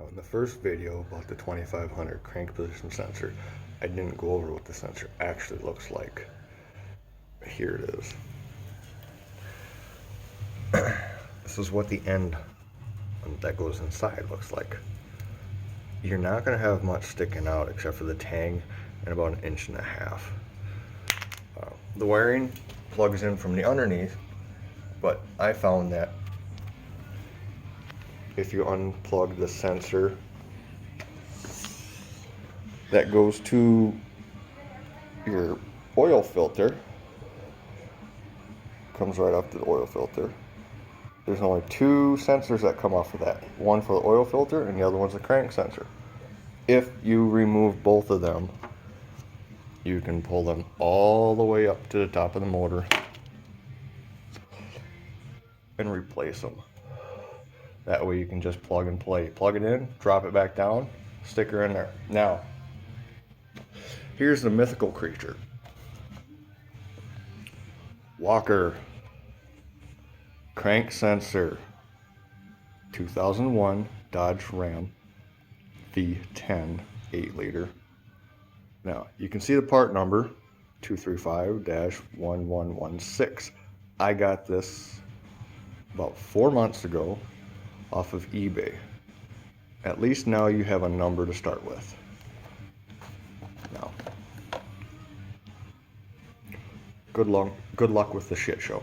Now, in the first video about the 2500 crank position sensor, I didn't go over what the sensor actually looks like. Here it is. This is what the end that goes inside looks like. You're not going to have much sticking out except for the tang and about 1.5 inches. The wiring plugs in from the underneath, but I found that if you unplug the sensor that goes to your oil filter, comes right off the oil filter. There's only 2 sensors that come off of that. One for the oil filter and the other one's a crank sensor. If you remove both of them, you can pull them all the way up to the top of the motor and replace them. That way you can just plug and play. Plug it in, drop it back down, stick her in there. Now, here's the mythical creature. Walker crank sensor, 2001 Dodge Ram V10 8-liter. Now, you can see the part number, 235-1116. I got this about 4 months ago off of eBay. At least now you have a number to start with. Now, good luck with the shit show.